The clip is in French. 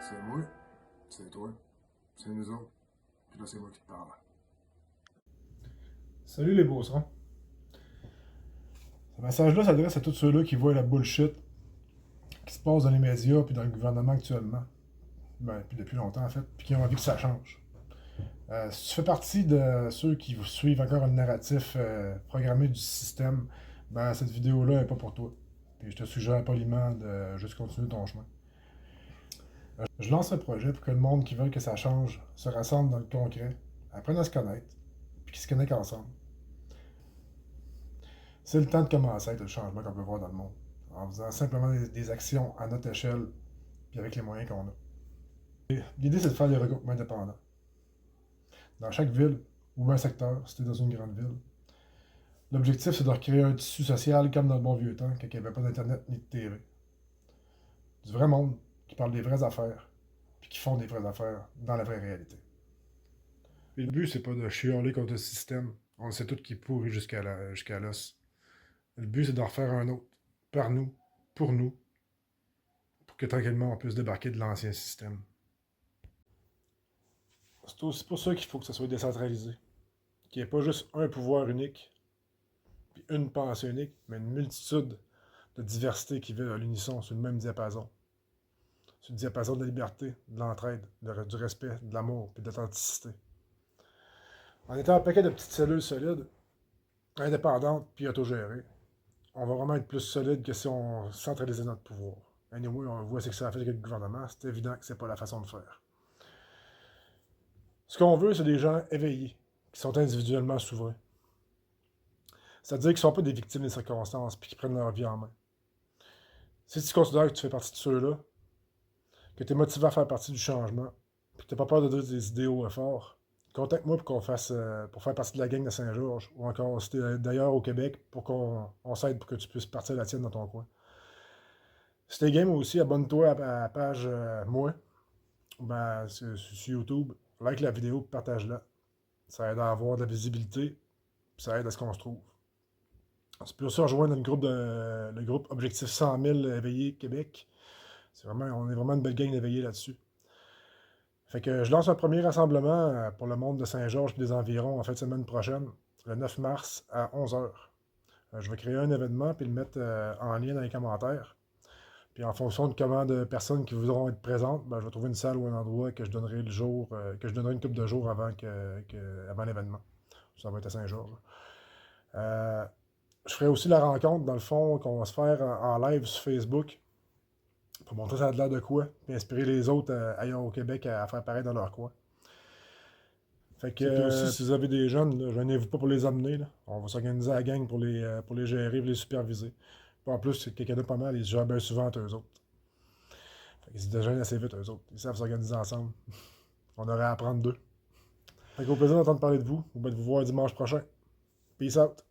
C'est moi, c'est toi, c'est nous autres, puis là c'est moi qui te parle. Salut les beaucerons. Ce message-là s'adresse à tous ceux-là qui voient la bullshit qui se passe dans les médias puis dans le gouvernement actuellement. Ben, puis depuis longtemps en fait, puis qui ont envie que ça change. Si tu fais partie de ceux qui suivent encore un narratif programmé du système, ben cette vidéo-là n'est pas pour toi. Puis je te suggère poliment de juste continuer ton chemin. Je lance un projet pour que le monde qui veut que ça change se rassemble dans le concret, apprenne à se connaître, puis qu'ils se connectent ensemble. C'est le temps de commencer avec le changement qu'on peut voir dans le monde, en faisant simplement des actions à notre échelle, puis avec les moyens qu'on a. L'idée, c'est de faire des regroupements indépendants. Dans chaque ville, ou un secteur, si tu es dans une grande ville. L'objectif, c'est de recréer un tissu social comme dans le bon vieux temps, quand il n'y avait pas d'Internet ni de TV. Du vrai monde qui parle des vraies affaires, puis qui font des vraies affaires dans la vraie réalité. Et le but, c'est pas de chialer contre le système. On le sait tout qui est pourri jusqu'à l'os. Le but, c'est d'en refaire un autre, par nous, pour que tranquillement on puisse débarquer de l'ancien système. C'est aussi pour ça qu'il faut que ça soit décentralisé. Qu'il n'y ait pas juste un pouvoir unique, puis une pensée unique, mais une multitude de diversité qui vit à l'unisson sur le même diapason. Sur le diapason de la liberté, de l'entraide, du respect, de l'amour, puis de l'authenticité. En étant un paquet de petites cellules solides, indépendantes, puis autogérées, on va vraiment être plus solide que si on centralisait notre pouvoir. Anyway, on voit ce que ça a fait avec le gouvernement, c'est évident que c'est pas la façon de faire. Ce qu'on veut, c'est des gens éveillés, qui sont individuellement souverains. C'est-à-dire qu'ils ne sont pas des victimes des circonstances, puis qui prennent leur vie en main. Si tu considères que tu fais partie de ceux-là, que tu es motivé à faire partie du changement, puis que tu n'as pas peur de dire des idées haut et fort, contacte-moi pour faire partie de la gang de Saint-Georges, ou encore si tu es d'ailleurs au Québec, pour qu'on s'aide pour que tu puisses partir la tienne dans ton coin. Si t'es game aussi, abonne-toi à la page Moi, ben, sur YouTube, like la vidéo, partage-la. Ça aide à avoir de la visibilité, puis ça aide à ce qu'on se trouve. Tu peux aussi rejoindre le groupe Objectif 100 000 éveillés Québec. On est vraiment une belle gang d'éveillés là-dessus. Fait que je lance un premier rassemblement pour le monde de Saint-Georges et des environs en fin de semaine prochaine, le 9 mars à 11 heures. Je vais créer un événement puis le mettre en lien dans les commentaires. Puis en fonction de comment de personnes qui voudront être présentes, ben, je vais trouver une salle ou un endroit que je donnerai que je donnerai une couple de jours avant l'événement. Ça va être à Saint-Georges. Je ferai aussi la rencontre, dans le fond, qu'on va se faire en live sur Facebook pour montrer ça a l'air de quoi, puis inspirer les autres ailleurs au Québec à faire pareil dans leur coin. Fait que aussi, si vous avez des jeunes, là, gênez-vous pas pour les amener. Là. On va s'organiser à la gang pour les gérer et les superviser. Puis en plus, c'est quelqu'un de pas mal, ils se gèrent bien souvent entre eux autres. Fait qu'ils se déjeunent assez vite, eux autres. Ils savent s'organiser ensemble. On aurait à apprendre d'eux. Fait qu'au plaisir d'entendre parler de vous, ou bien de vous voir dimanche prochain. Peace out!